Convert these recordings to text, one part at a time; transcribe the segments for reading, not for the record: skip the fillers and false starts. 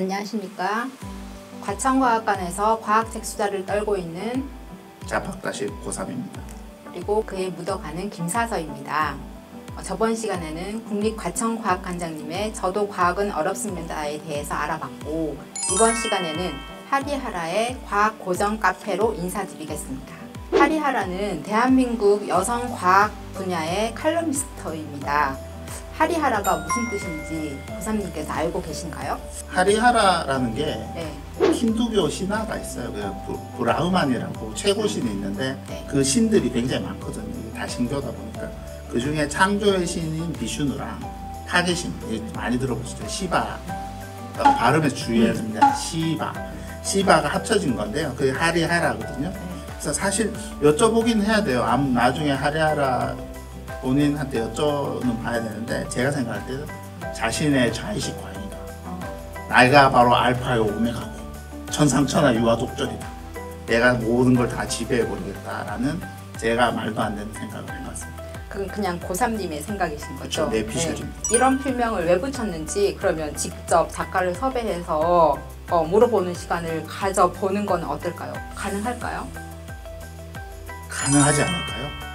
안녕하십니까. 과천과학관에서 과학책 수다를 떨고 있는 자팍다시 고3입니다. 그리고 그에 묻어가는 김사서입니다. 저번 시간에는 국립과천과학관장님의 저도 과학은 어렵습니다에 대해서 알아봤고, 이번 시간에는 하리하라의 과학 고전 카페로 인사드리겠습니다. 하리하라는 대한민국 여성 과학 분야의 칼럼니스트입니다. 하리하라가 무슨 뜻인지 고3님께서 알고 계신가요? 하리하라라는 게 네. 힌두교 신화가 있어요. 브라흐만이라고 최고신이 있는데 그 신들이 굉장히 많거든요. 다 신교다 보니까 그 중에 창조의 신인 비슈누랑 타계신 많이 들어보시죠. 시바 발음에 주의해야 됩니다. 시바가 합쳐진 건데요. 그게 하리하라거든요. 그래서 사실 여쭤보긴 해야 돼요. 나중에 하리하라 본인한테 여쭤는 봐야 되는데, 제가 생각할 때는 자신의 자의식 과잉이다. 나이가 바로 알파요 오메가고 천상천하 유아독절이다. 내가 모든 걸 다 지배해버리겠다라는 제가 말도 안 되는 생각을 해봤습니다. 그건 그냥 고3님의 생각이신 거죠? 그렇죠. 내 피셜입니다. 네. 이런 필명을 왜 붙였는지 그러면 직접 작가를 섭외해서 물어보는 시간을 가져보는 건 어떨까요? 가능할까요? 가능하지 않을까요?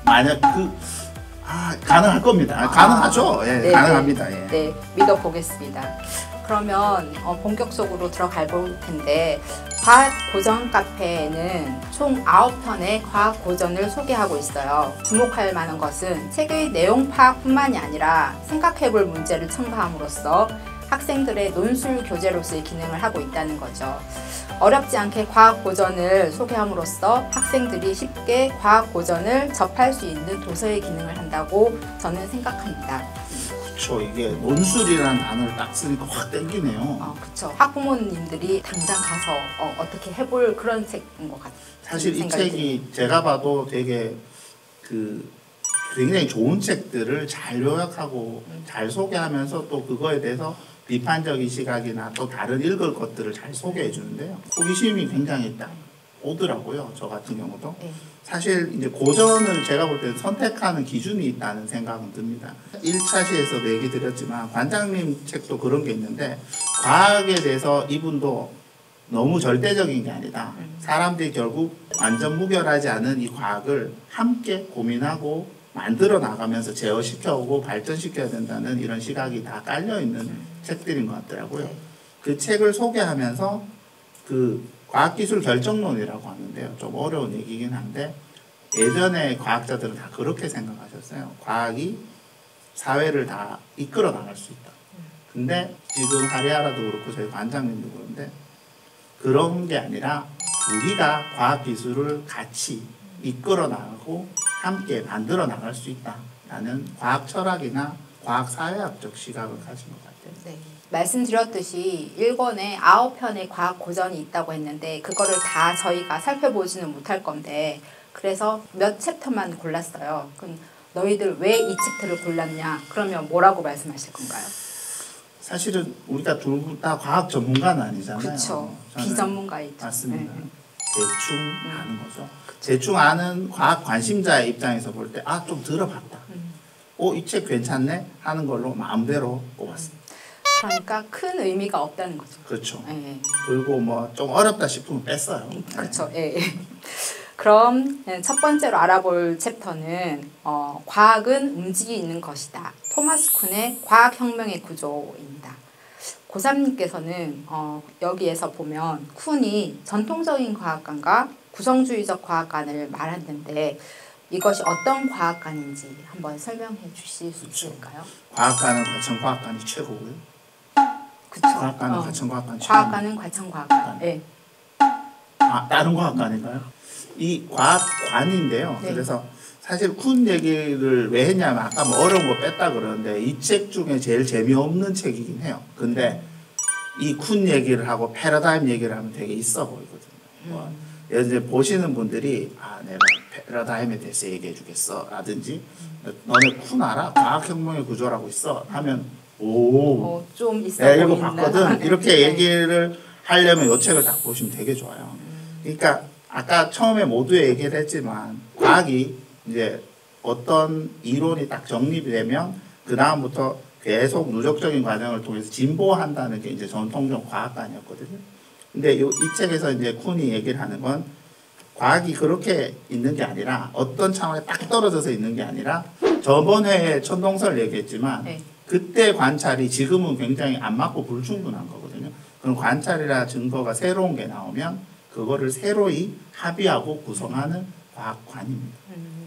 만약 가능할 겁니다. 가능하죠. 예, 네, 가능합니다. 예. 네, 믿어보겠습니다. 그러면 본격적으로 들어가 볼 텐데, 과학 고전 카페에는 총 9편의 과학 고전을 소개하고 있어요. 주목할 만한 것은 책의 내용 파악뿐만이 아니라 생각해볼 문제를 첨가함으로써 학생들의 논술 교재로서의 기능을 하고 있다는 거죠. 어렵지 않게 과학 고전을 소개함으로써 학생들이 쉽게 과학 고전을 접할 수 있는 도서의 기능을 한다고 저는 생각합니다. 그렇죠. 이게 논술이라는 단어를 딱 쓰니까 확 땡기네요. 그렇죠. 학부모님들이 당장 가서 어떻게 해볼 그런 책인 것 같아요. 사실 이 책이 제가 봐도 되게 굉장히 좋은 책들을 잘 요약하고 잘 소개하면서 또 그거에 대해서 비판적인 시각이나 또 다른 읽을 것들을 잘 소개해 주는데요. 호기심이 굉장히 딱 오더라고요. 저 같은 경우도. 네. 사실 이제 고전을 제가 볼 때는 선택하는 기준이 있다는 생각은 듭니다. 1차 시에서도 얘기 드렸지만 관장님 책도 그런 게 있는데, 과학에 대해서 이분도 너무 절대적인 게 아니다. 사람들이 결국 완전 무결하지 않은 이 과학을 함께 고민하고 만들어 나가면서 제어시켜오고 발전시켜야 된다는 이런 시각이 다 깔려있는 책들인 것 같더라고요. 그 책을 소개하면서 과학기술 결정론이라고 하는데요. 좀 어려운 얘기긴 한데, 예전에 과학자들은 다 그렇게 생각하셨어요. 과학이 사회를 다 이끌어 나갈 수 있다. 근데 지금 하리하라도 그렇고 저희 관장님도 그런데 그런 게 아니라 우리가 과학기술을 같이 이끌어 나가고 함께 만들어 나갈 수 있다라는 과학 철학이나 과학 사회학적 시각을 가진 것 같아요. 네. 말씀드렸듯이 1권에 9편의 과학 고전이 있다고 했는데, 그거를 다 저희가 살펴보지는 못할 건데, 그래서 몇 챕터만 골랐어요. 그럼 너희들 왜 이 챕터를 골랐냐? 그러면 뭐라고 말씀하실 건가요? 사실은 우리가 둘 다 과학 전문가는 아니잖아요. 그렇죠. 비전문가이죠. 맞습니다. 네. 대충 아는 거죠. 대충 아는 과학 관심자의 입장에서 볼 때 좀 들어봤다. 이 책 괜찮네 하는 걸로 마음대로 뽑았습니다. 그러니까 큰 의미가 없다는 거죠. 그렇죠. 네. 그리고 뭐 좀 어렵다 싶으면 뺐어요. 그렇죠. 네. 그럼 첫 번째로 알아볼 챕터는 과학은 움직이는 것이다. 토마스 쿤의 과학혁명의 구조입니다. 고3님께서는 여기에서 보면 쿤이 전통적인 과학관과 구성주의적 과학관을 말했는데, 이것이 어떤 과학관인지 한번 설명해 주실 수 있을까요? 과학관은 과천과학관이 최고고요. 그렇죠. 과학관은 과천과학관이 최고. 과학관은 과천과학관. 네. 다른 과학관인가요? 이 과학관인데요. 네. 그래서 사실 쿤 얘기를 왜 했냐면, 아까 뭐 어려운 거 뺐다 그러는데 이 책 중에 제일 재미없는 책이긴 해요. 근데 이 쿤 얘기를 하고 패러다임 얘기를 하면 되게 있어 보이거든요. 예를 들어 보시는 분들이 내가 패러다임에 대해서 얘기해 주겠어 라든지, 너네 쿤 알아? 과학혁명의 구조라고 있어 하면 좀 있어 내가 이거 보인다. 봤거든. 이렇게 네. 얘기를 하려면 이 책을 딱 보시면 되게 좋아요. 그러니까 아까 처음에 모두에 얘기를 했지만, 과학이 이제 어떤 이론이 딱 정립이 되면 그 다음부터 계속 누적적인 과정을 통해서 진보한다는 게 이제 전통적 과학관이었거든요. 근데 이 책에서 이제 쿤이 얘기를 하는 건 과학이 그렇게 있는 게 아니라 어떤 차원에 딱 떨어져서 있는 게 아니라 저번 회에 천동설 얘기했지만 네. 그때 관찰이 지금은 굉장히 안 맞고 불충분한 거거든요. 그럼 관찰이나 증거가 새로운 게 나오면 그거를 새로이 합의하고 구성하는 과학관입니다.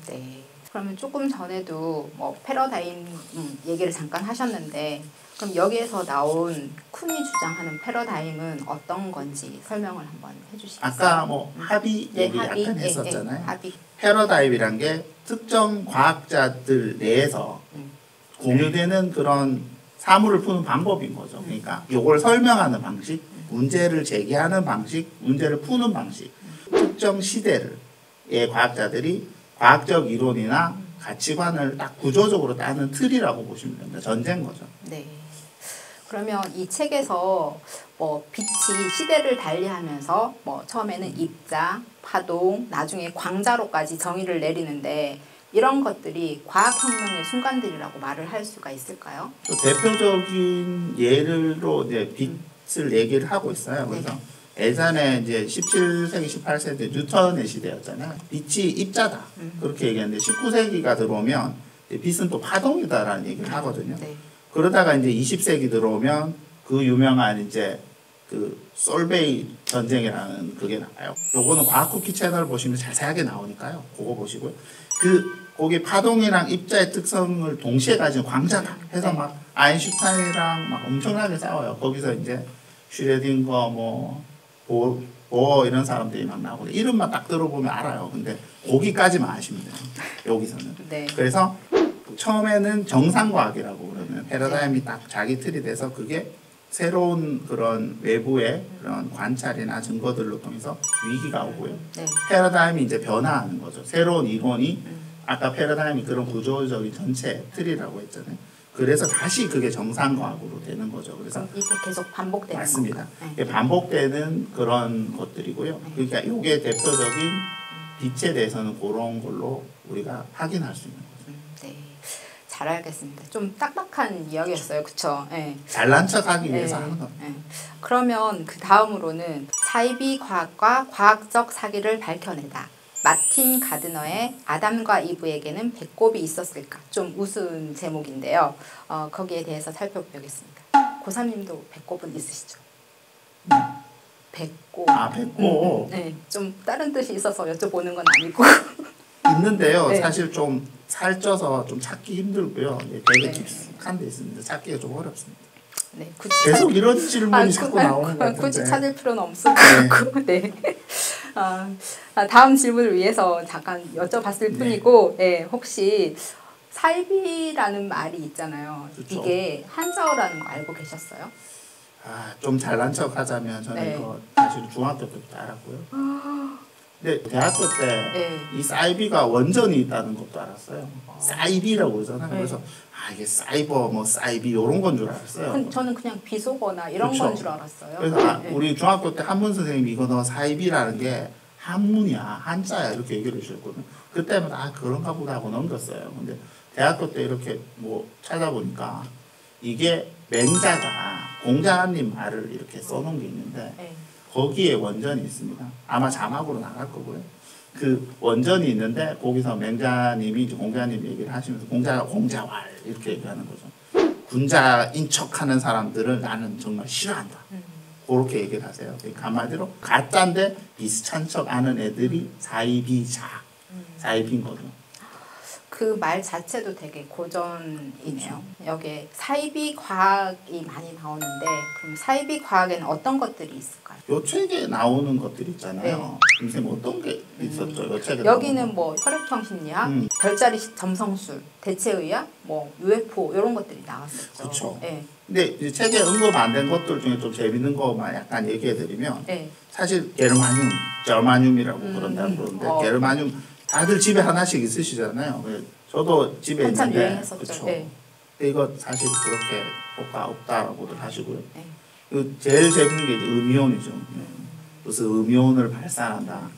네. 그러면 조금 전에도 뭐 패러다임 얘기를 잠깐 하셨는데 그럼 여기에서 나온 쿤이 주장하는 패러다임은 어떤 건지 설명을 한번 해주시겠어요? 아까 뭐 합의 네, 얘기 합의. 약간 네, 했었잖아요. 네, 합의. 패러다임이란 게 특정 과학자들 내에서 공유되는 그런 사물을 푸는 방법인 거죠. 그러니까 이걸 설명하는 방식, 문제를 제기하는 방식, 문제를 푸는 방식. 특정 시대의 과학자들이 과학적 이론이나 가치관을 딱 구조적으로 따는 틀이라고 보시면 됩니다. 전제인 거죠. 네. 그러면 이 책에서 뭐 빛이 시대를 달리하면서 뭐 처음에는 입자, 파동, 나중에 광자로까지 정의를 내리는데 이런 것들이 과학혁명의 순간들이라고 말을 할 수가 있을까요? 대표적인 예로 이제 빛을 얘기를 하고 있어요. 그래서 예전에 이제 17세기, 18세기 뉴턴의 시대였잖아요. 빛이 입자다. 그렇게 얘기했는데 19세기가 들어오면 빛은 또 파동이다라는 얘기를 하거든요. 네. 그러다가 이제 20세기 들어오면 그 유명한 이제 그 솔베이 전쟁이라는 그게 나와요. 요거는 과학 쿠키 채널 보시면 자세하게 나오니까요. 그거 보시고요. 거기 파동이랑 입자의 특성을 동시에 가진 광자다 해서 막 아인슈타인이랑 막 엄청나게 싸워요. 거기서 이제 슈레딩거 보어 이런 사람들이 막 나오고 이름만 딱 들어보면 알아요. 근데 거기까지만 아시면 돼요. 여기서는. 네. 그래서 처음에는 정상과학이라고 그러면 패러다임이 딱 자기 틀이 돼서 그게 새로운 그런 외부의 그런 관찰이나 증거들로 통해서 위기가 오고요. 네. 패러다임이 이제 변화하는 거죠. 새로운 이론이 아까 패러다임이 그런 구조적인 전체 틀이라고 했잖아요. 그래서 다시 그게 정상과학으로 되는 거죠. 그래서 이게 계속 반복되는 맞습니다. 건가요? 이게 반복되는 그런 것들이고요. 그러니까 이게 대표적인 빛에 대해서는 그런 걸로 우리가 확인할 수 있는 거죠. 네, 잘 알겠습니다. 좀 딱딱한 이야기였어요, 그렇죠? 네. 잘난 척하기 위해서 하는 겁니다. 네. 그러면 그 다음으로는 사이비 과학과 과학적 사기를 밝혀내다. 마틴 가드너의 아담과 이브에게는 배꼽이 있었을까? 좀 우스운 제목인데요. 거기에 대해서 살펴보겠습니다. 고삼님도 배꼽은 있으시죠? 배꼽. 아, 배꼽. 네, 좀 다른 뜻이 있어서 여쭤보는 건 아니고. 있는데요. 네. 사실 좀 살쪄서 좀 찾기 힘들고요. 되게 네. 깊숙한 데 있습니다. 찾기가 좀 어렵습니다. 네, 굳이 계속 이런 질문이 자꾸 나오는 것 같은데. 굳이 찾을 필요는 없을 것 같고. 네. 다음 질문을 위해서 잠깐 여쭤봤을 뿐이고, 네, 혹시 사이비라는 말이 있잖아요. 그렇죠. 이게 한자어라는 거 알고 계셨어요? 좀 잘난 척 하자면 저는 네. 이거 사실 중학교 때부터 알았고요. 근데 대학교 때 이 사이비가 원전이 있다는 것도 알았어요. 사이비라고 그러잖아요. 네. 그래서 이게 사이버 사이비 이런 건 줄 알았어요. 저는 그냥 비속어나 이런 그렇죠. 건 줄 알았어요. 그래서 네. 우리 중학교 때 한문 선생님이 이거 너 사이비라는 게 한문이야, 한자야 이렇게 얘기를 해주셨거든요. 그때마다 그런가 보다 하고 넘겼어요. 근데 대학교 때 이렇게 찾아보니까 이게 맹자가 공자님 말을 이렇게 써놓은 게 있는데 네. 거기에 원전이 있습니다. 아마 자막으로 나갈 거고요. 그 원전이 있는데 거기서 맹자님이 이제 공자님 얘기를 하시면서 공자가 공자왈 이렇게 얘기하는 거죠. 군자인 척하는 사람들을 나는 정말 싫어한다. 그렇게 얘기를 하세요. 그러니까 한마디로 가짜인데 비슷한 척 아는 애들이 사이비자, 사이비인 거죠. 그 말 자체도 되게 고전이네요. 여기에 사이비 과학이 많이 나오는데 그럼 사이비 과학에는 어떤 것들이 있을까요? 요 책에 나오는 것들 있잖아요. 선생님 어떤 게 있었죠? 요 책에 여기는 뭐 혈액형 심리학, 별자리 점성술, 대체의학, 뭐 UFO 이런 것들이 나왔었죠. 그렇죠. 네. 근데 이 책에 언급 안 된 것들 중에 좀 재밌는 거만 약간 얘기해드리면 네. 사실 게르마늄, 저마늄이라고 그런다고 그러는데 게르마늄 다들 집에 하나씩 있으시잖아요. 저도 집에 한참 있는데 유행했었죠. 그렇죠. 네. 근데 이거 사실 그렇게 효과 없다라고들 하시고요. 네. 그 제일 재밌는 게 이제 음이온이죠. 무슨 음이온을 발산한다.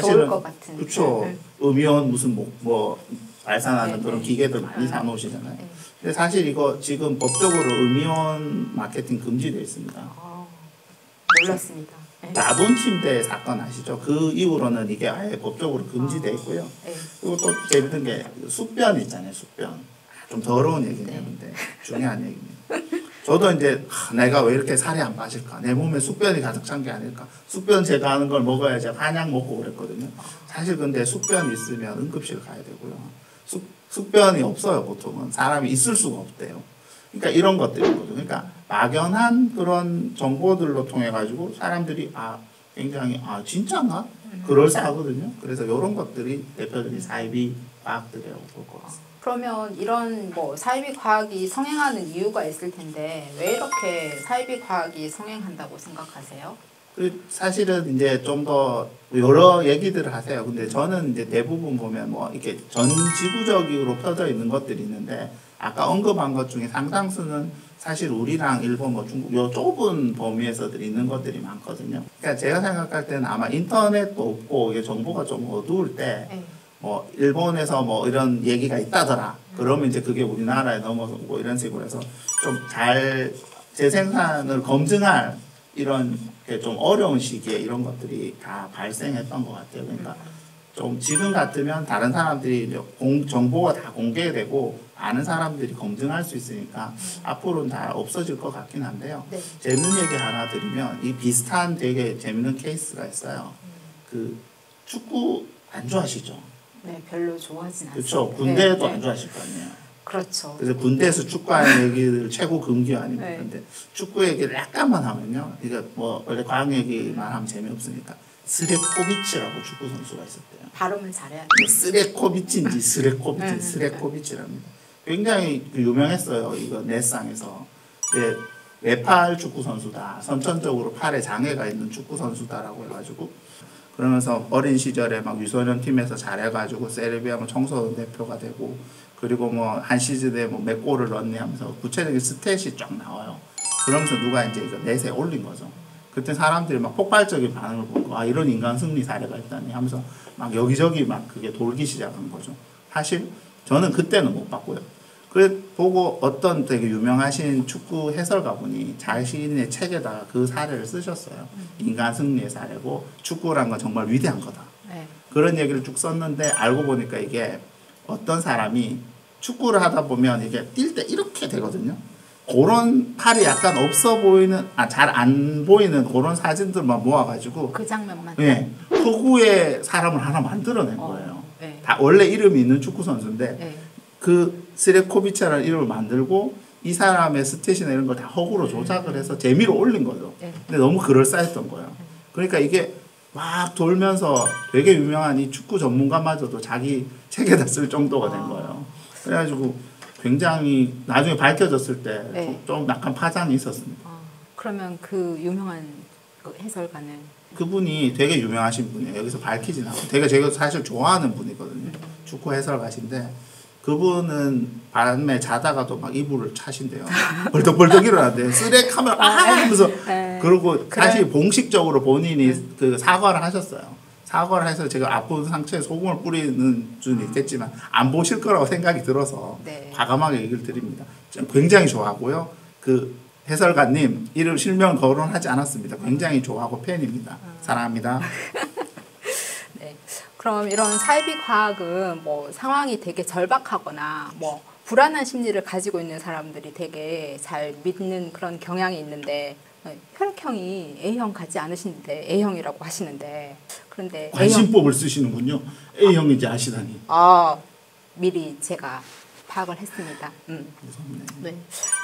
좋을 것 같은. 그렇죠. 음이온 무슨 뭐 발산하는 네, 그런 네. 기계들 많이 사놓으시잖아요. 네. 근데 사실 이거 지금 법적으로 음이온 마케팅 금지되어 있습니다. 몰랐습니다. 네. 라돈 침대 사건 아시죠? 그 이후로는 이게 아예 법적으로 금지되어 있고요. 네. 그리고 또 재밌는 게 숙변 있잖아요. 숙변. 좀 더러운 얘기네요. 근데 중요한 얘기입니다. 저도 이제 내가 왜 이렇게 살이 안 빠질까? 내 몸에 숙변이 가득 찬 게 아닐까? 숙변 제거하는 걸 먹어야지 한약 먹고 그랬거든요. 사실 근데 숙변이 있으면 응급실 가야 되고요. 숙변이 없어요. 보통은 사람이 있을 수가 없대요. 그러니까 이런 것들이거든요. 그러니까 막연한 그런 정보들로 통해 가지고 사람들이 굉장히 진짜인가? 그럴싸하거든요. 그래서 이런 것들이 대표적인 사이비 과학들이라고 볼 것 같습니다. 그러면 이런 뭐 사이비 과학이 성행하는 이유가 있을 텐데 왜 이렇게 사이비 과학이 성행한다고 생각하세요? 사실은 이제 좀 더 여러 얘기들을 하세요. 근데 저는 이제 대부분 보면 뭐 이렇게 전 지구적으로 펴져 있는 것들이 있는데 아까 언급한 것 중에 상당수는 사실 우리랑 일본, 뭐 중국 요 좁은 범위에서들 있는 것들이 많거든요. 그러니까 제가 생각할 때는 아마 인터넷도 없고 이게 정보가 좀 어두울 때 뭐 일본에서 뭐 이런 얘기가 있다더라. 그러면 이제 그게 우리나라에 넘어오고 이런 식으로 해서 좀 잘 재생산을 검증할 이런 좀 어려운 시기에 이런 것들이 다 발생했던 것 같아요. 그러니까 좀 지금 같으면 다른 사람들이 정보가 다 공개되고 아는 사람들이 검증할 수 있으니까 앞으로는 다 없어질 것 같긴 한데요. 네. 재밌는 얘기 하나 드리면 이 비슷한 되게 재밌는 케이스가 있어요. 그 축구 안 좋아하시죠? 네, 별로 좋아하진 않습니다. 그렇죠. 군대도 네, 안 좋아하실 거 아니에요. 그렇죠. 그래서 군대에서 축구하는 얘기를 최고 금기 아닙니까? 네. 근데 축구 얘기를 약간만 하면요. 이거 뭐 원래 과학 얘기만 하면 재미없으니까 스레코비치라고 축구 선수가 있었대요. 발음을 잘해야 돼요. 스레코비치인지 스레코비치랍니다. 굉장히 유명했어요. 이거 넷상에서. 외팔 축구 선수다. 선천적으로 팔에 장애가 있는 축구 선수다라고 해가지고 그러면서 어린 시절에 막 유소년 팀에서 잘해가지고 세르비아 뭐 청소년 대표가 되고 그리고 뭐 한 시즌에 뭐 몇 골을 넣었네 하면서 구체적인 스탯이 쫙 나와요. 그러면서 누가 이제 이거 넷에 올린 거죠. 그때 사람들이 막 폭발적인 반응을 보고 이런 인간 승리 사례가 있다니 하면서 막 여기저기 막 그게 돌기 시작한 거죠. 사실 저는 그때는 못 봤고요. 그래 보고 어떤 되게 유명하신 축구 해설가분이 자신의 책에다가 그 사례를 쓰셨어요. 인간 승리의 사례고 축구란 건 정말 위대한 거다. 네. 그런 얘기를 쭉 썼는데 알고 보니까 이게 어떤 사람이 축구를 하다 보면 이게 뛸 때 이렇게 되거든요. 그런 팔이 약간 없어 보이는, 잘 안 보이는 그런 사진들만 모아가지고 그 장면만. 네, 허구의 사람을 하나 만들어낸 거예요. 네. 다 원래 이름이 있는 축구 선수인데 네. 그 스레코비치라는 이름을 만들고 이 사람의 스탯이나 이런 걸 다 허구로 조작을 해서 재미로 올린 거죠. 네. 근데 너무 그럴싸했던 거예요. 그러니까 이게 막 돌면서 되게 유명한 이 축구 전문가마저도 자기 책에다 쓸 정도가 된 거예요. 그래가지고 굉장히 나중에 밝혀졌을 때 좀 약간 파장이 있었습니다. 그러면 그 유명한 그 해설가는? 그분이 되게 유명하신 분이에요. 여기서 밝히진 않고 되게 제가 사실 좋아하는 분이거든요. 축구 해설가신데 그분은 밤에 자다가도 막 이불을 차신대요. 벌떡벌떡 일어난대요. 쓰렉 하면 하면서 그리고 사실 공식적으로 본인이 그 사과를 하셨어요. 사과를 해서 제가 아픈 상처에 소금을 뿌리는 수는 있겠지만 안 보실 거라고 생각이 들어서 과감하게 얘기를 드립니다. 굉장히 좋아하고요. 그 해설가님 이름 실명 거론하지 않았습니다. 굉장히 좋아하고 팬입니다. 사랑합니다. 네. 그럼 이런 사이비 과학은 뭐 상황이 되게 절박하거나 뭐 불안한 심리를 가지고 있는 사람들이 되게 잘 믿는 그런 경향이 있는데 혈액형이 A형 같지 않으신데 A형이라고 하시는데 그런데 관심법을 쓰시는군요. A형인지 아시다니. 미리 제가 파악을 했습니다. 무섭네. 네.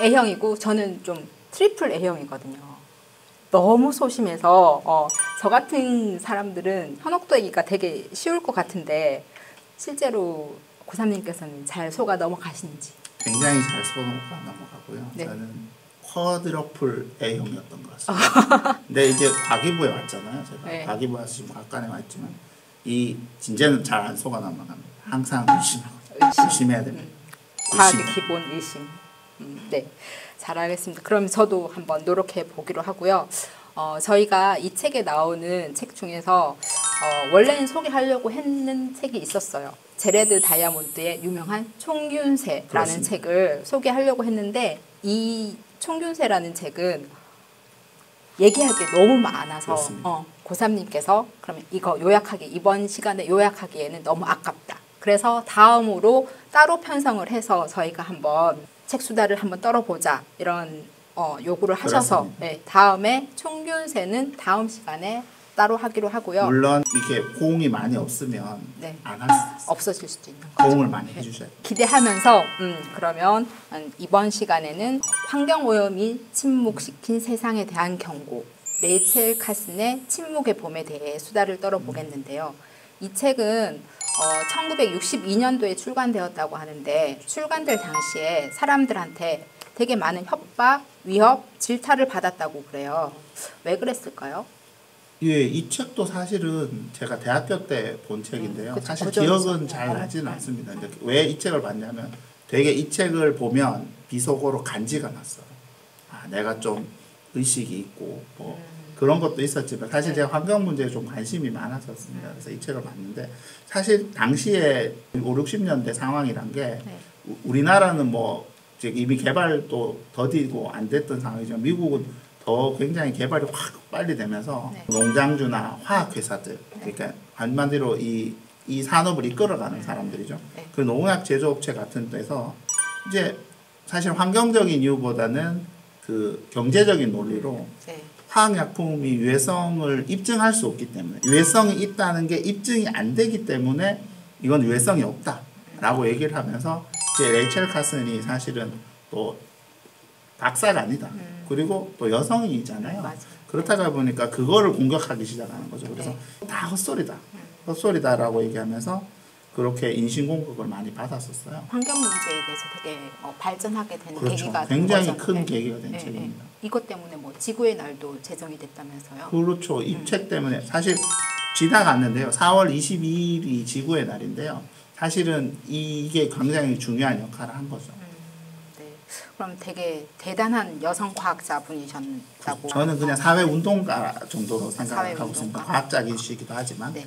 A형이고 저는 좀 트리플 A형이거든요. 너무 소심해서 저 같은 사람들은 현혹되기가 되게 쉬울 것 같은데 실제로 고삼님께서는 잘 속아 넘어가시는지. 굉장히 잘 속아 넘어가고요. 네. 저는 쿼드러플 A형이었던 것 같습니다. 근데 이제 과기부에 왔잖아요. 제가 네. 과기부에 와서 지금 학관에 왔지만 이 진짜는 잘 안 속아 넘어갑니다. 항상 의심해야 됩니다. 과학의 기본 의심. 네, 잘 알겠습니다. 그럼 저도 한번 노력해 보기로 하고요. 저희가 이 책에 나오는 책 중에서 원래는 소개하려고 했는 책이 있었어요. 제레드 다이아몬드의 유명한 총균세라는 그렇습니다. 책을 소개하려고 했는데 이 총균세라는 책은 얘기할 게 너무 많아서 고3님께서 그러면 이거 요약하기 이번 시간에 요약하기에는 너무 아깝다. 그래서 다음으로 따로 편성을 해서 저희가 한번 책 수다를 한번 떨어보자 이런 요구를 하셔서 네, 다음에 총균세는 다음 시간에 따로 하기로 하고요. 물론 이렇게 호응이 많이 없으면 네. 안 할 수 있어요. 없어질 수도 있는 거죠. 호응을 많이 해주셔야 돼요. 기대하면서 그러면 이번 시간에는 환경오염이 침묵시킨 세상에 대한 경고 레이첼 카슨의 침묵의 봄에 대해 수다를 떨어보겠는데요. 이 책은 1962년도에 출간되었다고 하는데 출간될 당시에 사람들한테 되게 많은 협박, 위협, 질타를 받았다고 그래요. 왜 그랬을까요? 예, 이 책도 사실은 제가 대학교 때 본 책인데요. 그쵸, 사실 고전이죠. 기억은 잘 나지는 않습니다. 왜 이 책을 봤냐면 되게 이 책을 보면 비속어로 간지가 났어요. 아, 내가 좀 의식이 있고 뭐 그런 것도 있었지만 사실 제가 환경 문제에 좀 관심이 많았었습니다. 그래서 이 책을 봤는데 사실 당시에 5, 60년대 상황이란 게 우리나라는 뭐 이미 개발도 더디고 안 됐던 상황이지만 미국은 더 굉장히 개발이 확 빨리 되면서 농장주나 화학회사들 그러니까 한마디로 이 산업을 이끌어가는 사람들이죠. 그 농약 제조업체 같은 데서 이제 사실 환경적인 이유보다는 그 경제적인 논리로 화학약품이 유해성을 입증할 수 없기 때문에 유해성이 있다는 게 입증이 안 되기 때문에 이건 유해성이 없다라고 얘기를 하면서 이제 레이첼 카슨이 사실은 또 박사가 아니다. 그리고 또 여성이잖아요. 맞아요. 그렇다가 보니까 그거를 공격하기 시작하는 거죠. 그래서 다 헛소리다. 헛소리다라고 얘기하면서 그렇게 인신공격을 많이 받았었어요. 환경 문제에 대해서 되게 발전하게 된 그렇죠. 계기가 된 굉장히 거죠. 큰 계기가 된 책입니다. 이것 때문에 뭐 지구의 날도 제정이 됐다면서요? 그렇죠. 이 책 때문에 사실 지나갔는데요. 4월 22일이 지구의 날인데요. 사실은 이게 굉장히 중요한 역할을 한 거죠. 네. 그럼 되게 대단한 여성 과학자분이셨다고. 저는 그냥 사회운동가 정도로 생각을 하고 사회운동가. 있습니다. 과학자이시기도 하지만. 네.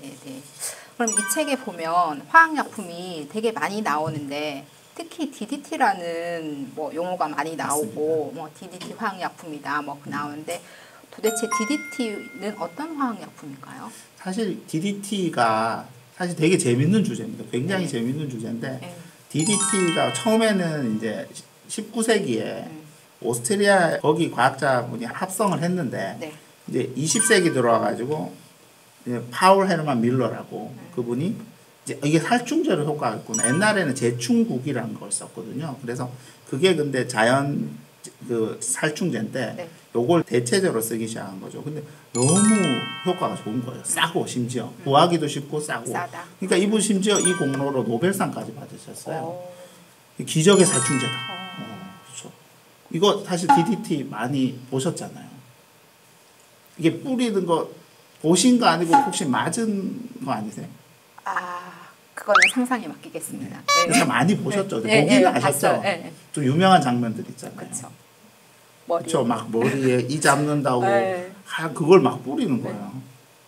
그럼 이 책에 보면 화학약품이 되게 많이 나오는데 특히 DDT라는 뭐 용어가 많이 나오고 뭐 DDT 화학약품이다 뭐 나오는데 도대체 DDT는 어떤 화학약품인가요? 사실 DDT가 사실 되게 재밌는 주제입니다. 굉장히 재밌는 주제인데 DDT가 처음에는 이제 19세기에 오스트리아 거기 과학자분이 합성을 했는데 이제 20세기 들어와가지고 파울 헤르만 밀러라고 그분이 이제 이게 살충제로 효과가 있구나. 옛날에는 제충국이라는 걸 썼거든요. 그래서 그게 근데 자연 그 살충제인데 요걸 대체제로 쓰기 시작한 거죠. 근데 너무 효과가 좋은 거예요. 싸고 심지어 구하기도 쉽고 싸고. 싸다. 그러니까 이분 심지어 이 공로로 노벨상까지 받으셨어요. 기적의 살충제다. 그렇죠. 이거 사실 DDT 많이 보셨잖아요. 이게 뿌리는 거 보신 거 아니고 혹시 맞은 거 아니세요? 그거는 상상에 맡기겠습니다. 그래서 많이 보셨죠. 보기는 아셨죠. 좀 유명한 장면들 있잖아요. 그렇죠. 그렇죠. 막 머리에 이 잡는다고 그걸 막 뿌리는 거예요.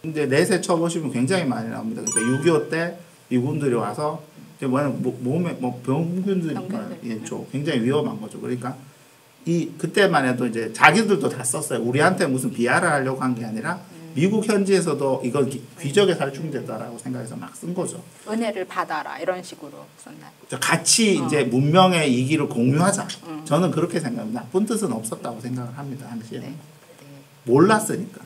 근데 넷에 쳐보시면 굉장히 많이 나옵니다. 그러니까 6.25 때 미군들이 와서 몸에 뭐 병균들이 굉장히 위험한 거죠. 그러니까 그때만 해도 이제 자기들도 다 썼어요. 우리한테 무슨 비하를 하려고 한 게 아니라 미국 현지에서도 이건 귀적의 살충제다라고 생각해서 막 쓴 거죠. 은혜를 받아라 이런 식으로 썼나요? 같이 이제 문명의 이기를 공유하자. 저는 그렇게 생각합니다. 나쁜 뜻은 없었다고 생각을 합니다. 당시에 몰랐으니까.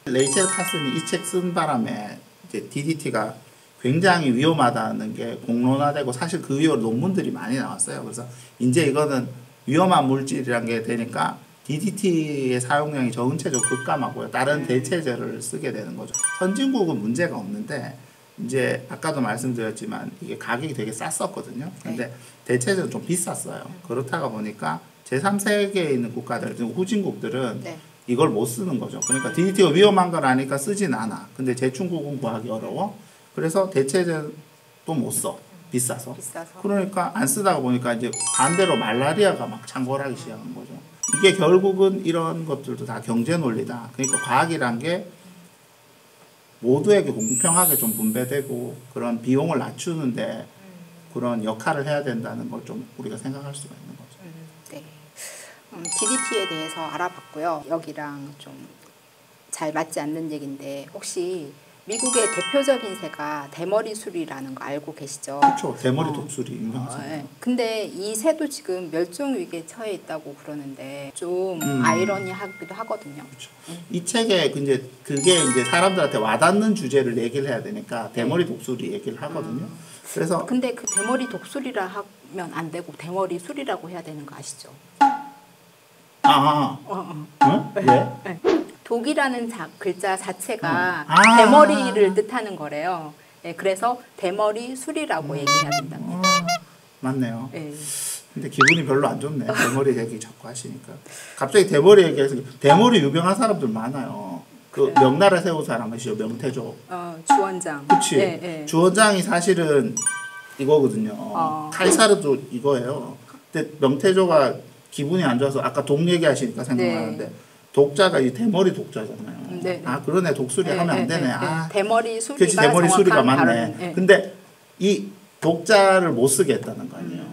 레이첼 카슨이 이 책 쓴 바람에 이제 DDT가 굉장히 위험하다는 게 공론화되고 사실 그 이후로 논문들이 많이 나왔어요. 그래서 이제 이거는 위험한 물질이란 게 되니까 DDT의 사용량이 전체적으로 급감하고요. 다른 대체제를 쓰게 되는 거죠. 선진국은 문제가 없는데 이제 아까도 말씀드렸지만 이게 가격이 되게 쌌었거든요. 근데 대체제는 좀 비쌌어요. 그렇다가 보니까 제3세계에 있는 국가들, 후진국들은 이걸 못 쓰는 거죠. 그러니까 DDT가 위험한 걸 아니까 쓰진 않아. 근데 제충국은 구하기 어려워. 그래서 대체제는 또 못 써. 비싸서. 그러니까 안 쓰다가 보니까 이제 반대로 말라리아가 막 창궐하기 시작한 거죠. 이게 결국은 이런 것들도 다 경제 논리다. 그러니까 과학이란 게 모두에게 공평하게 좀 분배되고 그런 비용을 낮추는데 그런 역할을 해야 된다는 걸 좀 우리가 생각할 수가 있는 거죠. 네. DDT에 대해서 알아봤고요. 여기랑 좀 잘 맞지 않는 얘기인데 혹시 미국의 대표적인 새가 대머리 수리라는 거 알고 계시죠? 그렇죠. 대머리 독수리 유명하죠. 네. 근데 이 새도 지금 멸종 위기에 처해 있다고 그러는데 좀 아이러니하기도 하거든요. 그렇죠. 이 책에 그게 이제 사람들한테 와닿는 주제를 얘기를 해야 되니까 대머리 독수리 얘기를 하거든요. 그래서 근데 그 대머리 독수리라 하면 안 되고 대머리 수리라고 해야 되는 거 아시죠? 응? 왜? 네. 독이라는 글자 자체가 아. 대머리를 뜻하는 거래요. 네, 그래서 대머리 수리라고 얘기해야 된답니다. 맞네요. 네. 근데 기분이 별로 안 좋네. 대머리 얘기 자꾸 하시니까. 갑자기 대머리 얘기해서 대머리 유명한 사람들 많아요. 그 명나라 세운 사람 아시죠? 명태조. 주원장. 그치. 네, 네. 주원장이 사실은 이거거든요. 칼사르도 이거예요. 근데 명태조가 기분이 안 좋아서 아까 독 얘기하시니까 생각나는데 네. 독자가 이 대머리 독자잖아요. 네. 아 그러네. 독수리 하면 안 되네. 아, 대머리 수리가 그치, 대머리 수리가 맞네. 발언, 근데 이 독자를 못 쓰게 했다는 거 아니에요.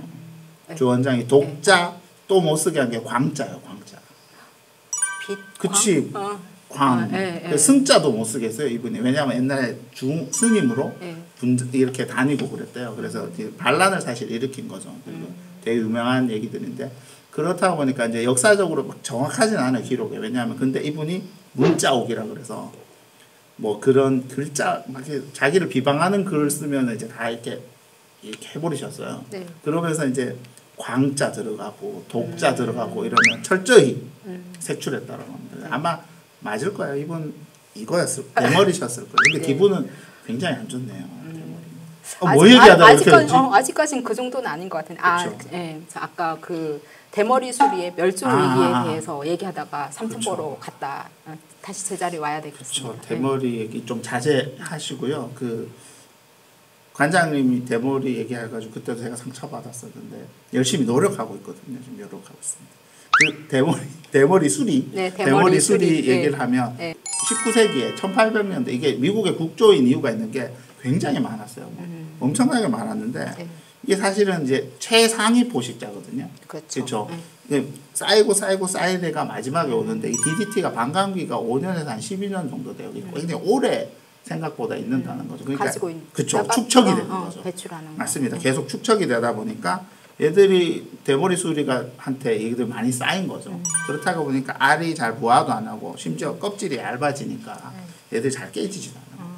주원장이 독자 또 못 쓰게 한 게 광자예요. 광자. 빛. 그치. 광. 그 승자도 못 쓰게 했어요. 이분이. 왜냐하면 옛날에 스님으로 이렇게 다니고 그랬대요. 그래서 반란을 사실 일으킨 거죠. 그리고 되게 유명한 얘기들인데 그렇다 보니까 이제 역사적으로 막 정확하진 않아요. 기록에. 왜냐하면 근데 이분이 문자옥이라 그래서 뭐 그런 글자 막 이렇게 자기를 비방하는 글을 쓰면 이제 다 이렇게 해버리셨어요. 네. 그러면서 이제 광자 들어가고 독자 들어가고 이러면 철저히 색출했다라고 합니다. 아마 맞을 거예요. 이분 대머리셨을 거예요. 근데 네. 기분은 굉장히 안 좋네요. 뭐 얘기하다가 이렇게 했지? 아직까지는 그 정도는 아닌 것 같은데. 예. 아까 그 대머리 수리의 멸종 위기에 대해서 얘기하다가 삼천포로 갔다. 다시 제자리 와야 되겠습니다. 그렇죠. 대머리 얘기 좀 자제하시고요. 그 관장님이 대머리 얘기해가지고 그때도 제가 상처받았었는데 열심히 노력하고 있거든요. 지금 노력하고 있습니다. 그 대머리 수리, 네, 대머리 수리 수리. 얘기를 하면 19세기에 1800년대 이게 미국의 국조인 이유가 있는 게 굉장히 많았어요. 엄청나게 많았는데 이게 사실은 이제 최상위 포식자거든요. 그렇죠. 쌓이고 쌓이다가 마지막에 오는데 이 DDT가 반감기가 5년에서 한 12년 정도 돼요. 굉장히 오래 생각보다 있는다는 거죠. 그러니까 그렇죠. 축척이 되는 거죠. 배출하는 맞습니다. 계속 축척이 되다 보니까 얘들이 대머리 수리가 한테 얘기들 많이 쌓인 거죠. 그렇다고 보니까 알이 잘 부화도 안 하고 심지어 껍질이 얇아지니까 얘들이 잘 깨지지도 않아요.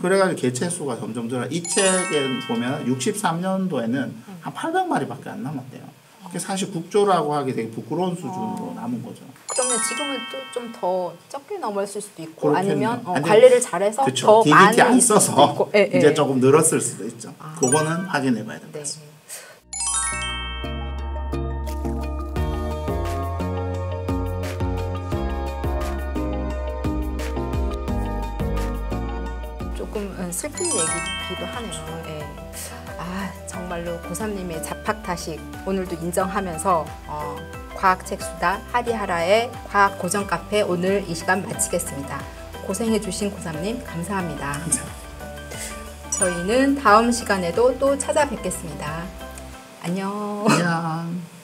그래가지고 개체 수가 점점 늘어. 이 책에 보면 63년도에는 한 800마리밖에 안 남았대요. 사실 국조라고 하기 되게 부끄러운 수준으로 남은 거죠. 그러면 지금은 또 좀 더 적게 넘었을 수도 있고 그렇겠네요. 아니면 관리를 잘해서 그쵸. 더 많이 DDT 안 있을 수도 써서 있고. 이제 조금 늘었을 수도 있죠. 그거는 확인해 봐야 될 것 같습니다. 조금 슬픈 얘기기도 하네요. 예. 정말로 고3님의 잡학다식 오늘도 인정하면서 과학책 수다 하리하라의 과학 고정 카페 오늘 이 시간 마치겠습니다. 고생해주신 고3님 감사합니다. 감사합니다. 저희는 다음 시간에도 또 찾아뵙겠습니다. 안녕. 안녕.